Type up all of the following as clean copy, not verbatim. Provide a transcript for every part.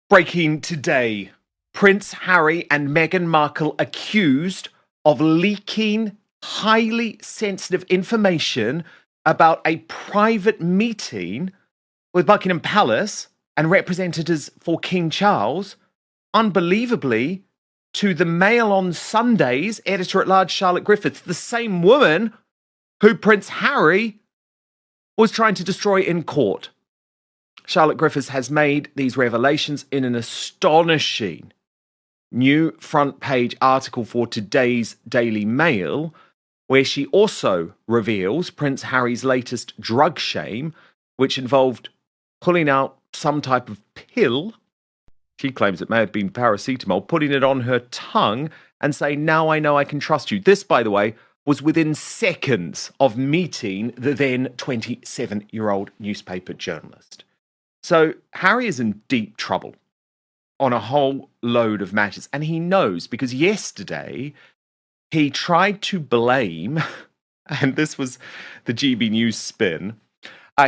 Breaking today, Prince Harry and Meghan Markle accused of leaking highly sensitive information about a private meeting with Buckingham Palace and representatives for King Charles, unbelievably, to the Mail on Sunday's editor-at-large Charlotte Griffiths, the same woman who Prince Harry was trying to destroy in court. Charlotte Griffiths has made these revelations in an astonishing new front page article for today's Daily Mail, where she also reveals Prince Harry's latest drug shame, which involved pulling out some type of pill. She claims it may have been paracetamol, putting it on her tongue and saying, "Now I know I can trust you." This, by the way, was within seconds of meeting the then 27-year-old newspaper journalist. So Harry is in deep trouble on a whole load of matters. And he knows, because yesterday he tried to blame, and this was the GB News spin,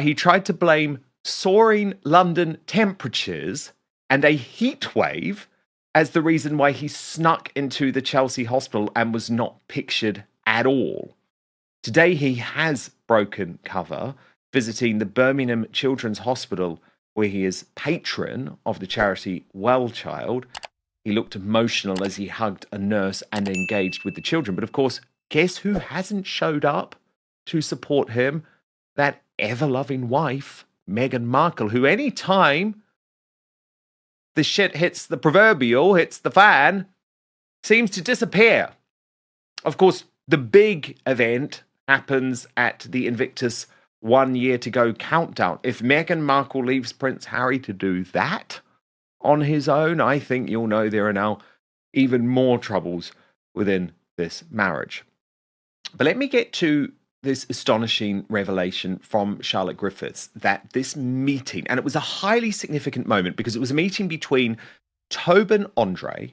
he tried to blame soaring London temperatures and a heat wave as the reason why he snuck into the Chelsea hospital and was not pictured at all. Today he has broken cover, visiting the Birmingham Children's Hospital, where he is patron of the charity Well Child. He looked emotional as he hugged a nurse and engaged with the children. But of course, guess who hasn't showed up to support him? That ever-loving wife, Meghan Markle, who any time the shit hits the proverbial, hits the fan, seems to disappear. Of course, the big event happens at the Invictus 1 year to go countdown. If Meghan Markle leaves Prince Harry to do that on his own, I think you'll know there are now even more troubles within this marriage. But let me get to this astonishing revelation from Charlotte Griffiths, that this meeting, and it was a highly significant moment because it was a meeting between Tobin Andre,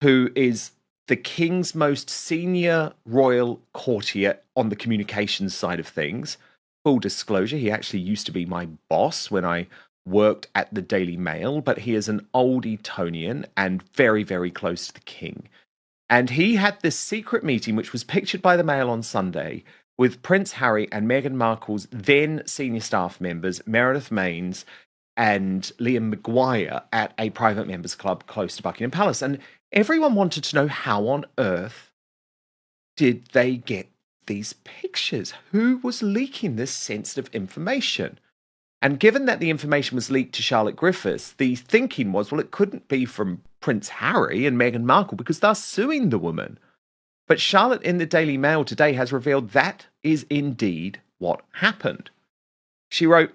who is the King's most senior royal courtier on the communications side of things. Full disclosure, he actually used to be my boss when I worked at the Daily Mail, but he is an old Etonian and very, very close to the King. And he had this secret meeting, which was pictured by the Mail on Sunday, with Prince Harry and Meghan Markle's then senior staff members, Meredith Maines and Liam Maguire, at a private members club close to Buckingham Palace. And everyone wanted to know, how on earth did they get these pictures? Who was leaking this sensitive information? And given that the information was leaked to Charlotte Griffiths, the thinking was, well, it couldn't be from Prince Harry and Meghan Markle because they're suing the woman. But Charlotte in the Daily Mail today has revealed that is indeed what happened. She wrote,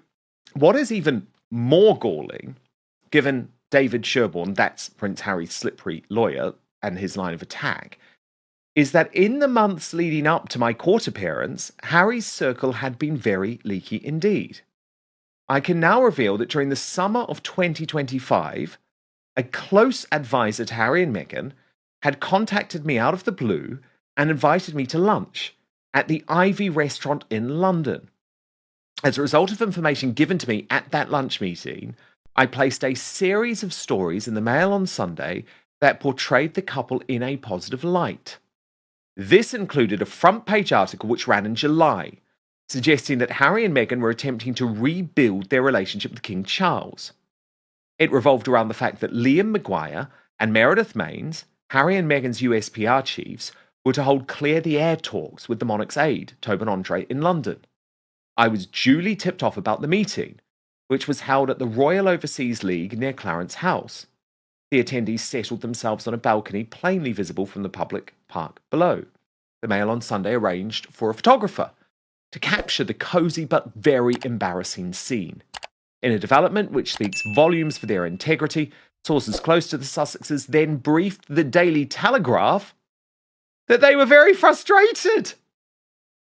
"What is even more galling, given David Sherborne, that's Prince Harry's slippery lawyer, and his line of attack, is that in the months leading up to my court appearance, Harry's circle had been very leaky indeed. I can now reveal that during the summer of 2025, a close advisor to Harry and Meghan had contacted me out of the blue and invited me to lunch at the Ivy restaurant in London. As a result of information given to me at that lunch meeting, I placed a series of stories in the Mail on Sunday that portrayed the couple in a positive light. This included a front page article which ran in July, suggesting that Harry and Meghan were attempting to rebuild their relationship with King Charles. It revolved around the fact that Liam Maguire and Meredith Maines, Harry and Meghan's USPR chiefs, were to hold clear-the-air talks with the monarch's aide, Tobin Andre, in London. I was duly tipped off about the meeting, which was held at the Royal Overseas League near Clarence House. The attendees settled themselves on a balcony plainly visible from the public park below. The Mail on Sunday arranged for a photographer to capture the cosy but very embarrassing scene. In a development which speaks volumes for their integrity, sources close to the Sussexes then briefed the Daily Telegraph that they were very frustrated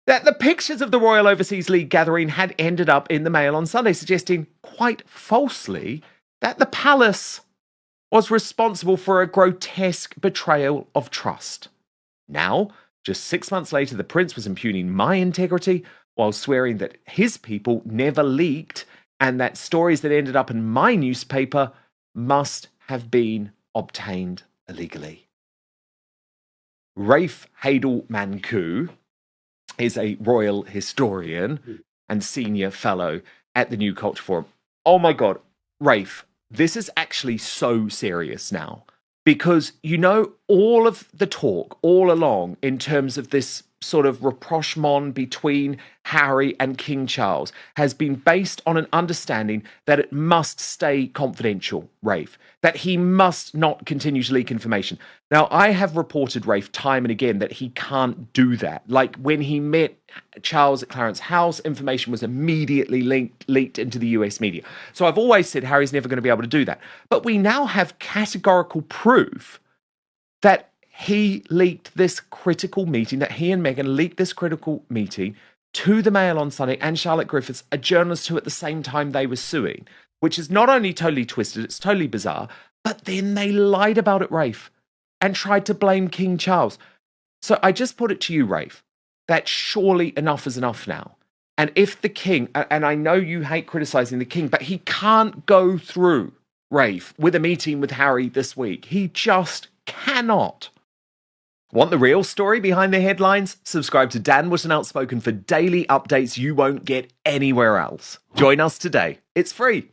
that the pictures of the Royal Overseas League gathering had ended up in the Mail on Sunday, suggesting, quite falsely, that the palace was responsible for a grotesque betrayal of trust. Now, just 6 months later, the prince was impugning my integrity while swearing that his people never leaked and that stories that ended up in my newspaper must have been obtained illegally. Rafe Hadel-Manku is a royal historian and senior fellow at the New Culture Forum. Oh my God, Rafe, this is actually so serious now because, all of the talk all along in terms of this sort of rapprochement between Harry and King Charles has been based on an understanding that it must stay confidential, Rafe, that he must not continue to leak information. Now, I have reported, Rafe, time and again that he can't do that. Like when he met Charles at Clarence House, information was immediately leaked into the US media. So I've always said Harry's never going to be able to do that. But we now have categorical proof that he leaked this critical meeting, that he and Meghan leaked this critical meeting to the Mail on Sunday and Charlotte Griffiths, a journalist who at the same time they were suing, which is not only totally twisted, it's totally bizarre, but then they lied about it, Rafe, and tried to blame King Charles. So I just put it to you, Rafe, that surely enough is enough now. And if the king, and I know you hate criticizing the king, but he can't go through, Rafe, with a meeting with Harry this week. He just cannot. Want the real story behind the headlines? Subscribe to Dan Wootton Outspoken for daily updates you won't get anywhere else. Join us today. It's free.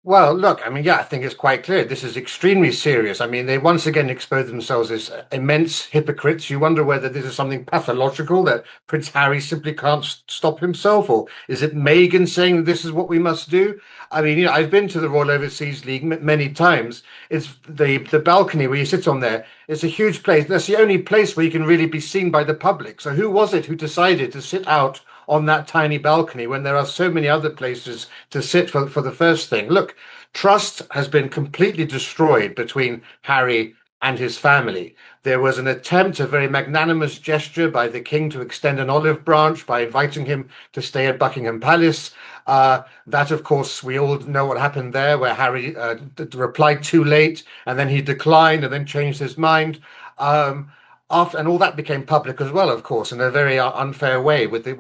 Well, look, I think it's quite clear. This is extremely serious. They once again expose themselves as immense hypocrites. You wonder whether this is something pathological that Prince Harry simply can't stop himself, or is it Meghan saying this is what we must do? I've been to the Royal Overseas League many times. It's the balcony where you sit on there. It's a huge place. That's the only place where you can really be seen by the public. So who was it who decided to sit out on that tiny balcony when there are so many other places to sit for the first thing? Look, trust has been completely destroyed between Harry and his family. There was an attempt, a very magnanimous gesture by the king to extend an olive branch by inviting him to stay at Buckingham Palace. That, of course, we all know what happened there, where Harry replied too late, and then he declined, and then changed his mind. And all that became public as well, of course, in a very unfair way, with the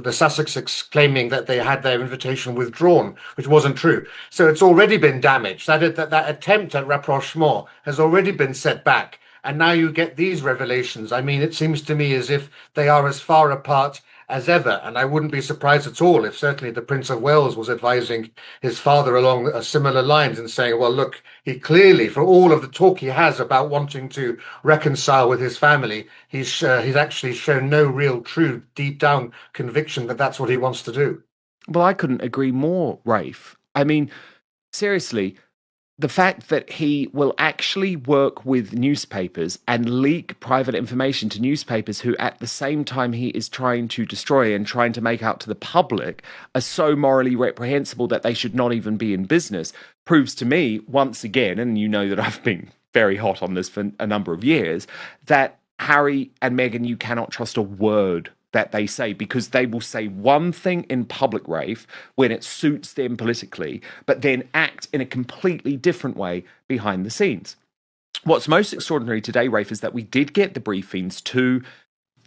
Sussexes claiming that they had their invitation withdrawn, which wasn't true. So it's already been damaged. That attempt at rapprochement has already been set back, and now you get these revelations. It seems to me as if they are as far apart as ever, and I wouldn't be surprised at all if certainly the Prince of Wales was advising his father along similar lines and saying, well, look, he clearly, for all of the talk he has about wanting to reconcile with his family, he's actually shown no real, true, deep down conviction that that's what he wants to do. Well, I couldn't agree more, Rafe. Seriously, the fact that he will actually work with newspapers and leak private information to newspapers who, at the same time he is trying to destroy and trying to make out to the public, are so morally reprehensible that they should not even be in business, proves to me, once again, and you know that I've been very hot on this for a number of years, that Harry and Meghan, you cannot trust a word that they say, because they will say one thing in public, Rafe, when it suits them politically, but then act in a completely different way behind the scenes. What's most extraordinary today, Rafe, is that we did get the briefings to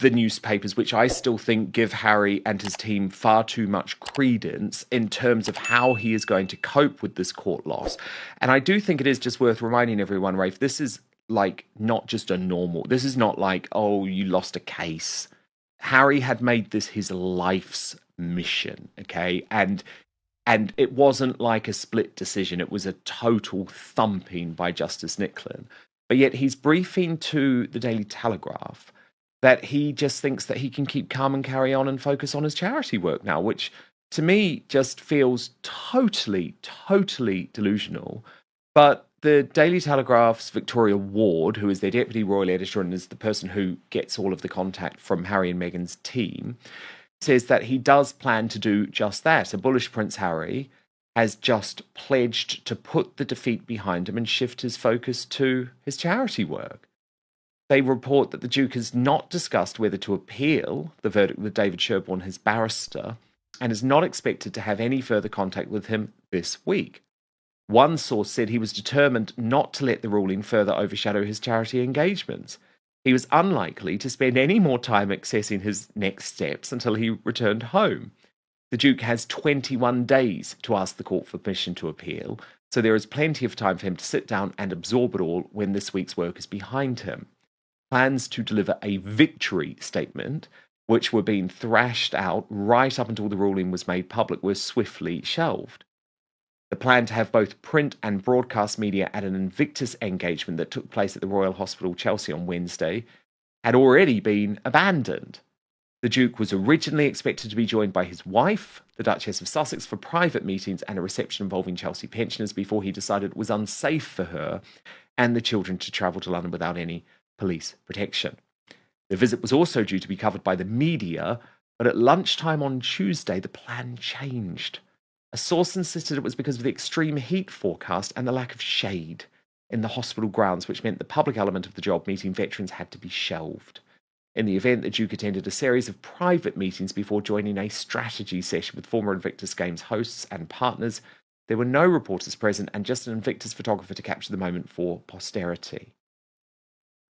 the newspapers, which I still think give Harry and his team far too much credence in terms of how he is going to cope with this court loss. And I do think it is just worth reminding everyone, Rafe, this is not just a normal, this is not like, oh, you lost a case. Harry had made this his life's mission, okay? And it wasn't like a split decision. It was a total thumping by Justice Nicklin. But yet he's briefing to the Daily Telegraph that he just thinks that he can keep calm and carry on and focus on his charity work now, which to me just feels totally, totally delusional. But the Daily Telegraph's Victoria Ward, who is their deputy royal editor and is the person who gets all of the contact from Harry and Meghan's team, says that he does plan to do just that. A bullish Prince Harry has just pledged to put the defeat behind him and shift his focus to his charity work. They report that the Duke has not discussed whether to appeal the verdict with David Sherborne, his barrister, and is not expected to have any further contact with him this week. One source said he was determined not to let the ruling further overshadow his charity engagements. He was unlikely to spend any more time assessing his next steps until he returned home. The Duke has 21 days to ask the court for permission to appeal, So there is plenty of time for him to sit down and absorb it all when this week's work is behind him. Plans to deliver a victory statement, which were being thrashed out right up until the ruling was made public, were swiftly shelved. The plan to have both print and broadcast media at an Invictus engagement that took place at the Royal Hospital, Chelsea on Wednesday had already been abandoned. The Duke was originally expected to be joined by his wife, the Duchess of Sussex, for private meetings and a reception involving Chelsea pensioners before he decided it was unsafe for her and the children to travel to London without any police protection. The visit was also due to be covered by the media, but at lunchtime on Tuesday, the plan changed. A source insisted it was because of the extreme heat forecast and the lack of shade in the hospital grounds, which meant the public element of the job, meeting veterans, had to be shelved. In the event, the Duke attended a series of private meetings before joining a strategy session with former Invictus Games hosts and partners. There were no reporters present and just an Invictus photographer to capture the moment for posterity.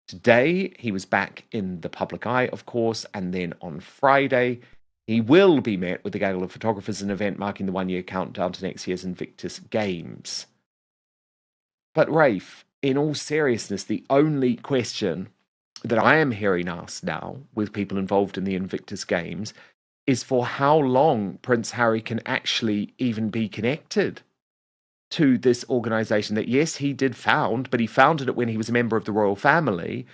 Today, he was back in the public eye, of course, and then on Friday, he will be met with a gaggle of photographers, an event marking the one-year countdown to next year's Invictus Games. But Rafe, in all seriousness, the only question that I am hearing asked now with people involved in the Invictus Games is for how long Prince Harry can actually even be connected to this organization that, yes, he did found, but he founded it when he was a member of the royal family,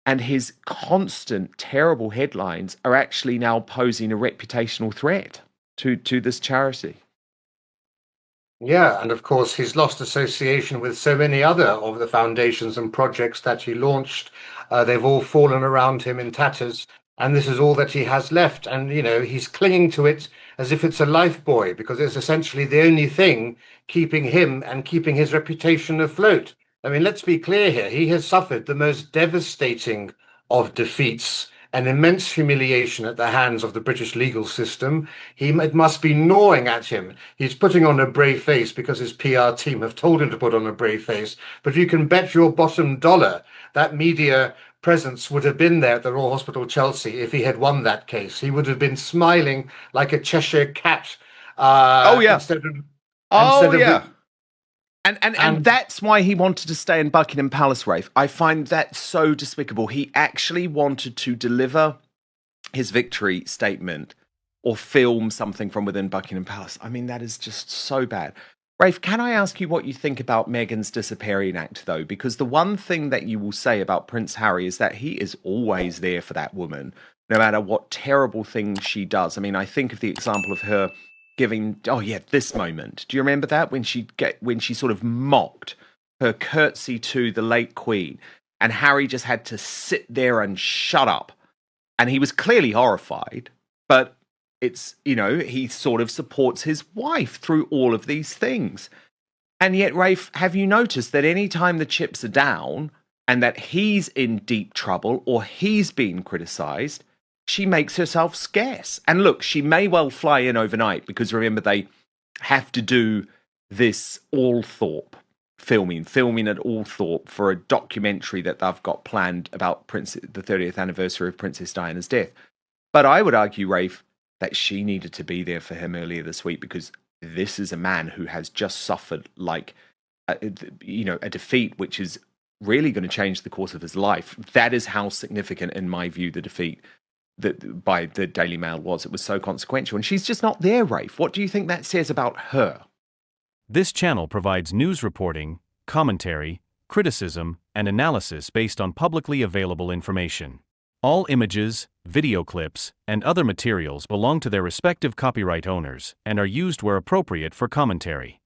and his constant terrible headlines are actually now posing a reputational threat to this charity. Yeah, and of course, he's lost association with so many other of the foundations and projects that he launched. They've all fallen around him in tatters, and this is all that he has left. And, he's clinging to it as if it's a life buoy, because it's essentially the only thing keeping him and keeping his reputation afloat. I mean, let's be clear here. He has suffered the most devastating of defeats, an immense humiliation at the hands of the British legal system. It must be gnawing at him. He's putting on a brave face because his PR team have told him to put on a brave face. But you can bet your bottom dollar that media presence would have been there at the Royal Hospital, Chelsea, if he had won that case. He would have been smiling like a Cheshire cat. Oh, yeah. Instead Oh, of yeah. And that's why he wanted to stay in Buckingham Palace, Rafe. I find that so despicable. He actually wanted to deliver his victory statement or film something from within Buckingham Palace. I mean, that is just so bad. Rafe, can I ask you what you think about Meghan's disappearing act, though? Because the one thing that you will say about Prince Harry is that he is always there for that woman, no matter what terrible things she does. I mean, I think of the example of her giving, this moment. Do you remember that when she sort of mocked her curtsy to the late Queen, and Harry just had to sit there and shut up, and he was clearly horrified, but it's, he sort of supports his wife through all of these things. And yet, Rafe, have you noticed that any time the chips are down and that he's in deep trouble or he's being criticised, she makes herself scarce? And look, she may well fly in overnight because remember, they have to do this Althorpe filming at Althorpe for a documentary that they've got planned about the 30th anniversary of Princess Diana's death. But I would argue, Rafe, that she needed to be there for him earlier this week because this is a man who has just suffered a defeat which is really going to change the course of his life. That is how significant, in my view, the defeat by the Daily Mail was. It was so consequential, and she's just not there, Rafe. What do you think that says about her? This channel provides news reporting, commentary, criticism, and analysis based on publicly available information. All images, video clips, and other materials belong to their respective copyright owners and are used where appropriate for commentary.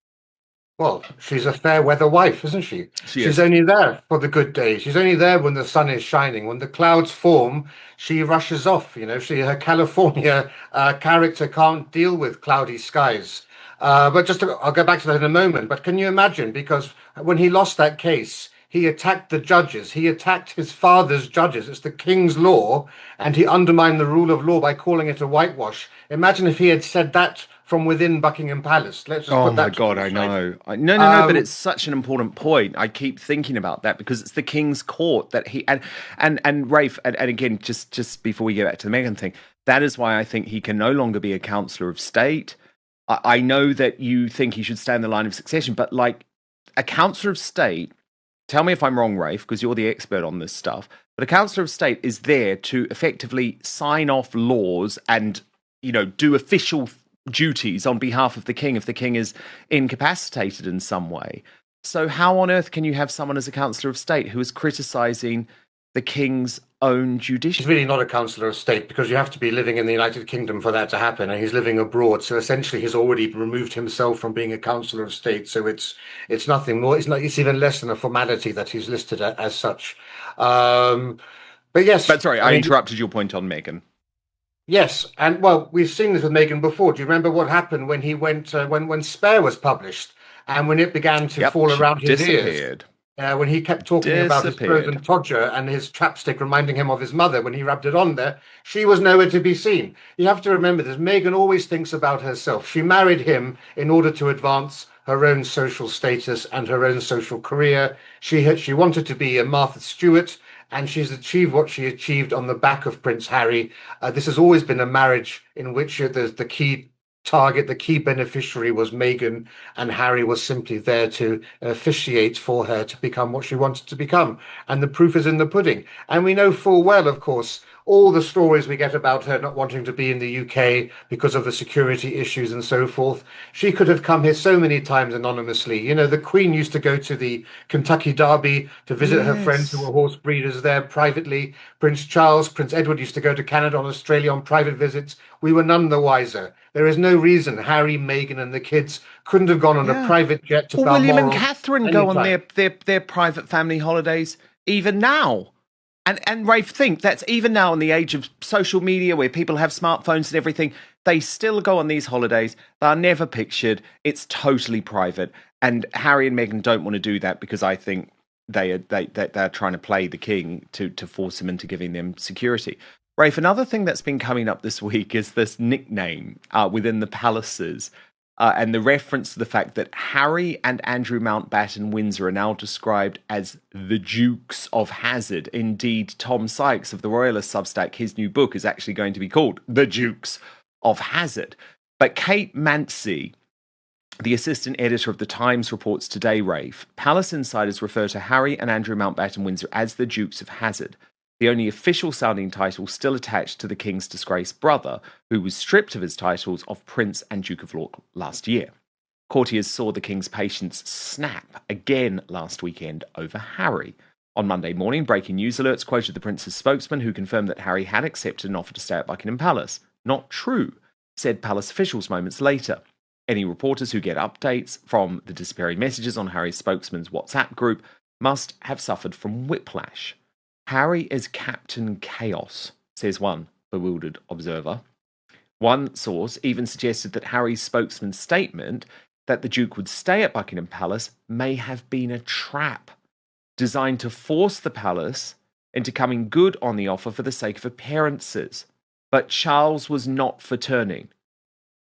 Well, she's a fair weather wife, isn't she? She's only there for the good days. She's only there when the sun is shining. When the clouds form, she rushes off. Her California character can't deal with cloudy skies. But I'll go back to that in a moment. But can you imagine? Because when he lost that case, he attacked the judges. He attacked his father's judges. It's the king's law, and he undermined the rule of law by calling it a whitewash. Imagine if he had said that from within Buckingham Palace. Let's just put that. Oh my God, I know. No, but it's such an important point. I keep thinking about that because it's the King's Court that he and Rafe, and again, just before we get back to the Meghan thing, that is why I think he can no longer be a Councillor of State. I know that you think he should stay in the line of succession, but a councillor of state, tell me if I'm wrong, Rafe, because you're the expert on this stuff, but a councillor of state is there to effectively sign off laws and, do official duties on behalf of the king if the king is incapacitated in some way. So how on earth can you have someone as a councillor of state who is criticising the king's own He's judiciary? really not a councillor of state because you have to be living in the United Kingdom for that to happen, and he's living abroad. So essentially, he's already removed himself from being a councillor of state. So it's nothing more. It's not. It's even less than a formality that he's listed as such. But yes, But sorry, I mean, interrupted your point on Meghan. yes, and well, we've seen this with Meghan before. Do you remember what happened when he went when Spare was published and when it began to Yep, fall she around his ears? disappeared. When he kept talking about his frozen Disappeared. todger and his chapstick reminding him of his mother when he rubbed it on there, she was nowhere to be seen. You have to remember this. Meghan always thinks about herself. She married him in order to advance her own social status and her own social career. She wanted to be a Martha Stewart, and she's achieved what she achieved on the back of Prince Harry. This has always been a marriage in which the key target, the key beneficiary was Meghan, and Harry was simply there to officiate for her to become what she wanted to become. And the proof is in the pudding. And we know full well, of course, all the stories we get about her not wanting to be in the UK because of the security issues and so forth. She could have come here so many times anonymously. You know, the Queen used to go to the Kentucky Derby to visit her friends who were horse breeders there privately. Prince Charles, Prince Edward used to go to Canada and Australia on private visits. We were none the wiser. There is no reason Harry, Meghan, and the kids couldn't have gone on a private jet to Well, William and Balmoral Catherine go on anytime. their private family holidays even now. And Rafe, think that's even now in the age of social media where people have smartphones and everything, they still go on these holidays. They are never pictured. It's totally private. And Harry and Meghan don't want to do that because I think they're trying to play the king to force him into giving them security. Rafe, another thing that's been coming up this week is this nickname within the palaces. And the reference to the fact that Harry and Andrew Mountbatten Windsor are now described as the Dukes of Hazzard. Indeed, Tom Sykes of the Royalist Substack, his new book is actually going to be called The Dukes of Hazzard. But Kate Mansi, the assistant editor of The Times, reports today, Rafe, palace insiders refer to Harry and Andrew Mountbatten Windsor as the Dukes of Hazzard, the only official sounding title still attached to the king's disgraced brother, who was stripped of his titles of Prince and Duke of York last year. Courtiers saw the king's patience snap again last weekend over Harry. On Monday morning, breaking news alerts quoted the prince's spokesman, who confirmed that Harry had accepted an offer to stay at Buckingham Palace. Not true, said palace officials moments later. Any reporters who get updates from the disappearing messages on Harry's spokesman's WhatsApp group must have suffered from whiplash. Harry is Captain Chaos, says one bewildered observer. One source even suggested that Harry's spokesman's statement that the Duke would stay at Buckingham Palace may have been a trap designed to force the palace into coming good on the offer for the sake of appearances. But Charles was not for turning.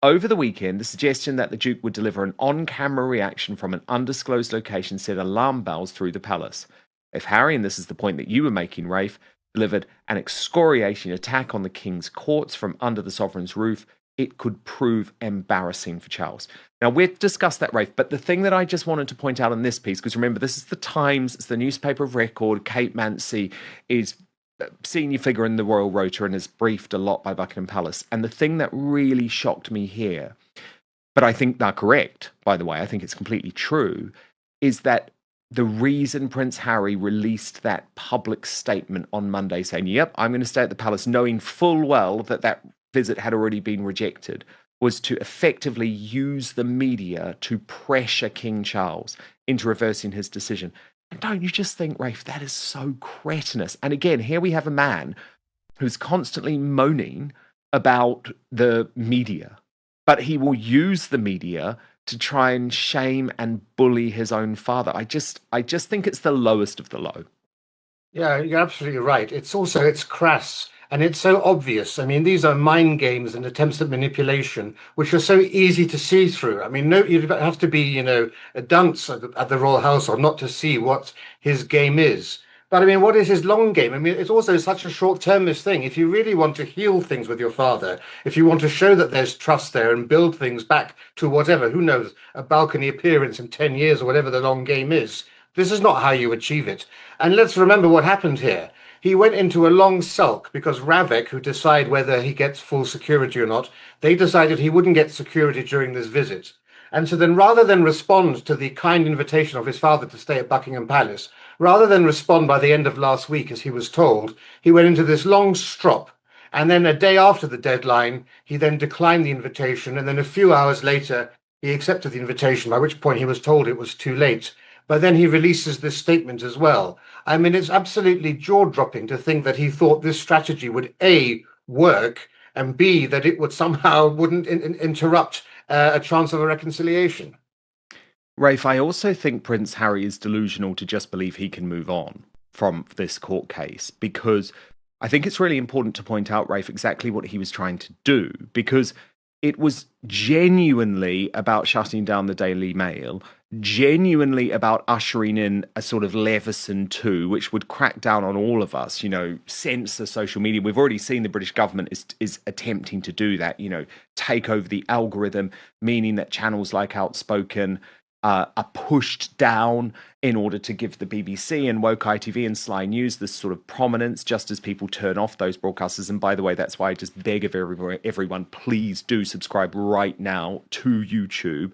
Over the weekend, the suggestion that the Duke would deliver an on-camera reaction from an undisclosed location set alarm bells through the palace. If Harry, and this is the point that you were making, Rafe, delivered an excoriating attack on the king's courts from under the sovereign's roof, it could prove embarrassing for Charles. Now, we've discussed that, Rafe, but the thing that I just wanted to point out in this piece, because remember, this is the Times, it's the newspaper of record, Kate Mansi is a senior figure in the Royal Rota and is briefed a lot by Buckingham Palace. And the thing that really shocked me here, but I think they're correct, by the way, I think it's completely true, is that the reason Prince Harry released that public statement on Monday saying, yep, I'm going to stay at the palace, knowing full well that that visit had already been rejected, was to effectively use the media to pressure King Charles into reversing his decision. And don't you just think, Rafe, that is so cretinous? And again, here we have a man who's constantly moaning about the media, but he will use the media to try and shame and bully his own father. I just think it's the lowest of the low. Yeah, you're absolutely right. It's crass and it's so obvious. I mean, these are mind games and attempts at manipulation, which are so easy to see through. I mean, no, you have to be, a dunce at the royal household not to see what his game is. But I mean, what is his long game? I mean, it's also such a short-termist thing. If you really want to heal things with your father, if you want to show that there's trust there and build things back to whatever, who knows, a balcony appearance in 10 years or whatever the long game is, this is not how you achieve it. And let's remember what happened here. He went into a long sulk because Ravek, who decide whether he gets full security or not, they decided he wouldn't get security during this visit. And so then rather than respond to the kind invitation of his father to stay at Buckingham Palace, rather than respond by the end of last week as he was told, he went into this long strop. And then a day after the deadline, he then declined the invitation. And then a few hours later, he accepted the invitation, by which point he was told it was too late. But then he releases this statement as well. I mean, it's absolutely jaw-dropping to think that he thought this strategy would A, work, and B, that it would somehow wouldn't interrupt a chance of a reconciliation. Rafe, I also think Prince Harry is delusional to just believe he can move on from this court case, because I think it's really important to point out, Rafe, exactly what he was trying to do, because it was genuinely about shutting down the Daily Mail, genuinely about ushering in a sort of Leveson 2, which would crack down on all of us, censor social media. We've already seen the British government is attempting to do that, take over the algorithm, meaning that channels like Outspoken are pushed down in order to give the BBC and Woke ITV and Sly News this sort of prominence, just as people turn off those broadcasters. And by the way, that's why I just beg of everyone, please do subscribe right now to YouTube.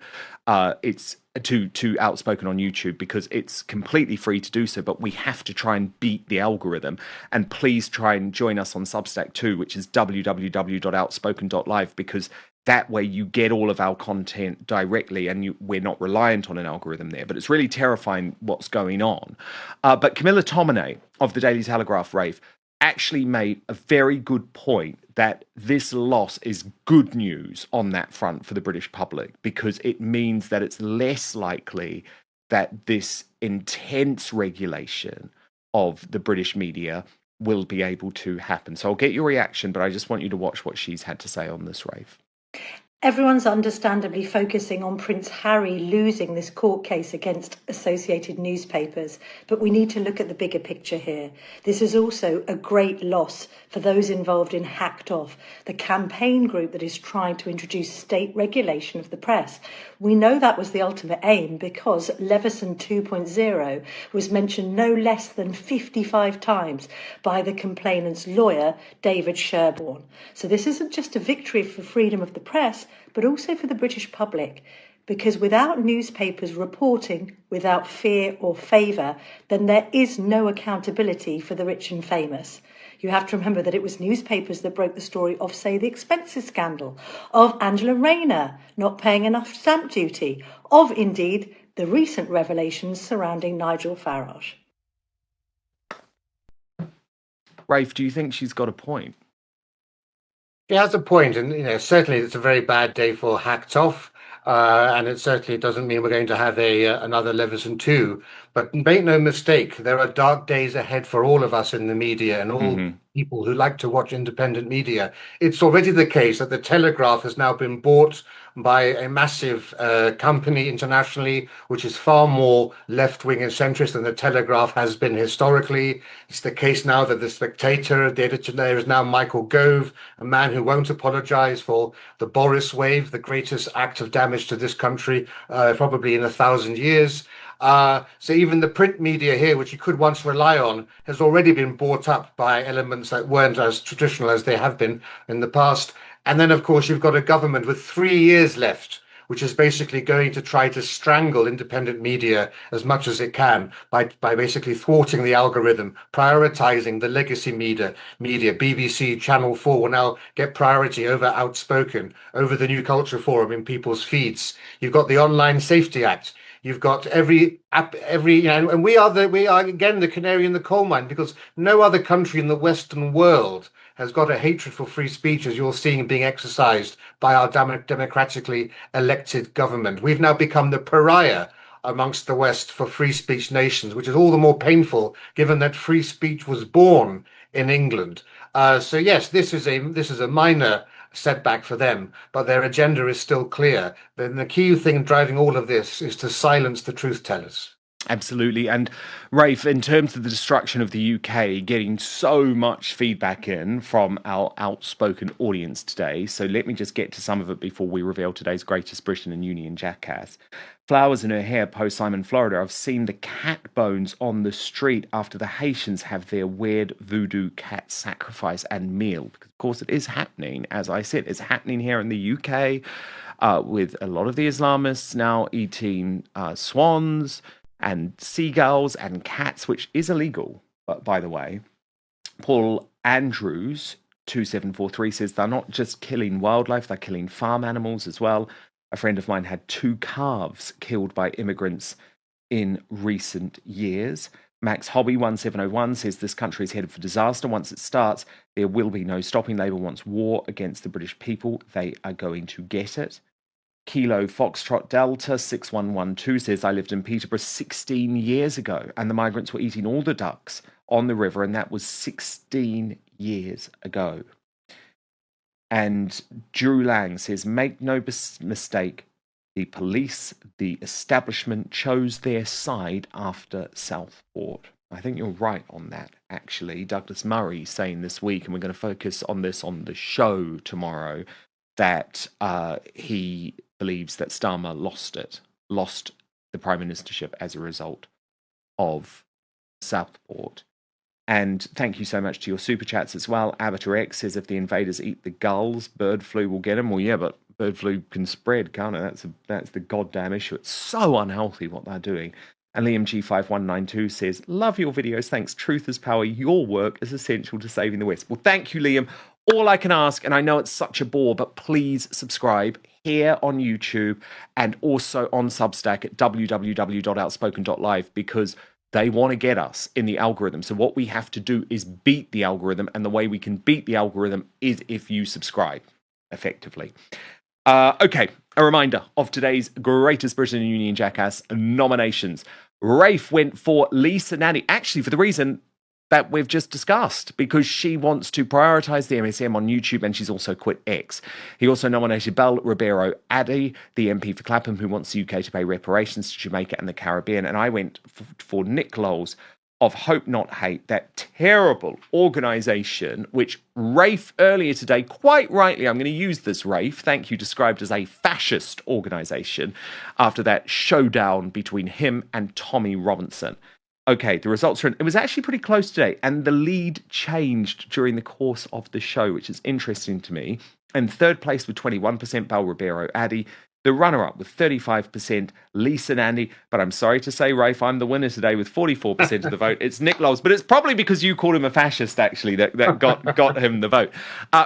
It's to Outspoken on YouTube, because it's completely free to do so, but we have to try and beat the algorithm. And please try and join us on Substack too, which is www.outspoken.live, because that way you get all of our content directly, and we're not reliant on an algorithm there. But it's really terrifying what's going on. But Camilla Tominey of the Daily Telegraph, Rafe, actually made a very good point that this loss is good news on that front for the British public, because it means that it's less likely that this intense regulation of the British media will be able to happen. So I'll get your reaction, but I just want you to watch what she's had to say on this, Rafe. Everyone's understandably focusing on Prince Harry losing this court case against associated newspapers, but we need to look at the bigger picture here. This is also a great loss for those involved in Hacked Off, the campaign group that is trying to introduce state regulation of the press. We know that was the ultimate aim, because Leveson 2.0 was mentioned no less than 55 times by the complainant's lawyer, David Sherborne. So this isn't just a victory for freedom of the press, but also for the British public, because without newspapers reporting without fear or favour, then there is no accountability for the rich and famous. You have to remember that it was newspapers that broke the story of, say, the expenses scandal, of Angela Rayner not paying enough stamp duty, of, indeed, the recent revelations surrounding Nigel Farage. Rafe, do you think she's got a point? He has a point, and certainly it's a very bad day for Hacked Off, and it certainly doesn't mean we're going to have another Leveson 2. But make no mistake, there are dark days ahead for all of us in the media and all people who like to watch independent media. It's already the case that the Telegraph has now been bought by a massive company internationally, which is far more left-wing and centrist than the Telegraph has been historically. It's the case now that the Spectator, the editor there is now Michael Gove, a man who won't apologize for the Boris wave, the greatest act of damage to this country probably in 1,000 years. So even the print media here, which you could once rely on, has already been bought up by elements that weren't as traditional as they have been in the past. And then, of course, you've got a government with 3 years left, which is basically going to try to strangle independent media as much as it can by basically thwarting the algorithm, prioritizing the legacy media. BBC, Channel 4 will now get priority over Outspoken, over the New Culture Forum in people's feeds. You've got the Online Safety Act. You've got every app, and we are again the canary in the coal mine, because no other country in the Western world has got a hatred for free speech as you're seeing being exercised by our democratically elected government. We've now become the pariah amongst the West for free speech nations, which is all the more painful given that free speech was born in England. So yes, this is a minor setback for them, but their agenda is still clear. Then the key thing driving all of this is to silence the truth tellers. Absolutely. And Rafe, in terms of the destruction of the UK, getting so much feedback in from our outspoken audience today. So let me just get to some of it before we reveal today's greatest Britain and Union jackass. Flowers in her hair posts, I'm in Florida. I've seen the cat bones on the street after the Haitians have their weird voodoo cat sacrifice and meal. Because, of course, it is happening. As I said, it's happening here in the UK with a lot of the Islamists now eating swans and seagulls and cats, which is illegal, but by the way. Paul Andrews, 2743, says they're not just killing wildlife, they're killing farm animals as well. A friend of mine had 2 calves killed by immigrants in recent years. Max Hobby 1701 says this country is headed for disaster. Once it starts, there will be no stopping. Labour wants war against the British people. They are going to get it. Kilo Foxtrot Delta 6112 says, I lived in Peterborough 16 years ago and the migrants were eating all the ducks on the river, and that was 16 years ago. And Drew Lang says, make no mistake, the police, the establishment chose their side after Southport. I think you're right on that, actually. Douglas Murray saying this week, and we're going to focus on this on the show tomorrow, that he believes that Starmer lost the prime ministership as a result of Southport. And thank you so much to your super chats as well. Avatar X says, if the invaders eat the gulls, bird flu will get them. Well, yeah, but bird flu can spread, can't it? That's the goddamn issue. It's so unhealthy what they're doing. And Liam G5192 says, love your videos. Thanks. Truth is power. Your work is essential to saving the West. Well, thank you, Liam. All I can ask, and I know it's such a bore, but please subscribe here on YouTube and also on Substack at www.outspoken.live, because they want to get us in the algorithm. So what we have to do is beat the algorithm, and the way we can beat the algorithm is if you subscribe, effectively. Okay, a reminder of today's greatest Britain and Union jackass nominations. Rafe went for Lisa Nanny, actually for the reason that we've just discussed, because she wants to prioritise the MSM on YouTube, and she's also quit X. He also nominated Belle Ribeiro Addy, the MP for Clapham, who wants the UK to pay reparations to Jamaica and the Caribbean. And I went for Nick Lowles of Hope Not Hate, that terrible organisation, which Rafe earlier today, quite rightly, I'm going to use this, Rafe, thank you, described as a fascist organisation after that showdown between him and Tommy Robinson. Okay, the results are in. It was actually pretty close today, and the lead changed during the course of the show, which is interesting to me. And third place with 21%, Belle Ribeiro Addy. The runner-up with 35%, Lisa Nandy. But I'm sorry to say, Rafe, I'm the winner today with 44% of the vote. It's Nick Lowles, but it's probably because you called him a fascist, actually, that got him the vote.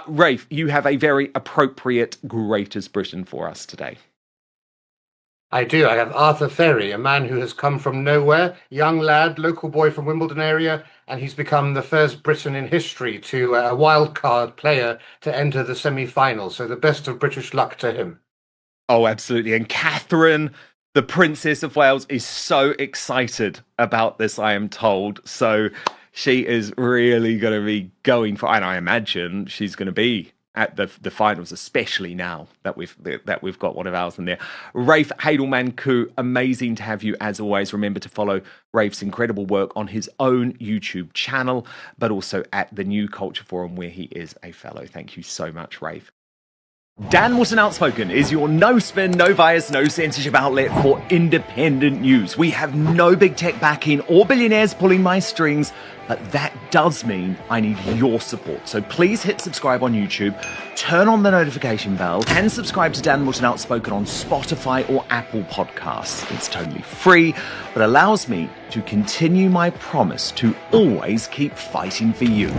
Rafe, you have a very appropriate Greatest Britain for us today. I do. I have Arthur Ferry, a man who has come from nowhere, young lad, local boy from Wimbledon area, and he's become the first Briton in history to a wildcard player to enter the semi-final. So the best of British luck to him. Oh, absolutely. And Catherine, the Princess of Wales, is so excited about this, I am told. So she is really going to be going for, and I imagine she's going to be at the finals, especially now that we've got one of ours in there. Rafe Hadelman-Koo, amazing to have you as always. Remember to follow Rafe's incredible work on his own YouTube channel, but also at the New Culture Forum, where he is a fellow. Thank you so much, Rafe. Dan Wootton Outspoken is your no spin, no bias, no censorship outlet for independent news. We have no big tech backing or billionaires pulling my strings, but that does mean I need your support. So please hit subscribe on YouTube, turn on the notification bell, and subscribe to Dan Wootton Outspoken on Spotify or Apple Podcasts. It's totally free, but allows me to continue my promise to always keep fighting for you.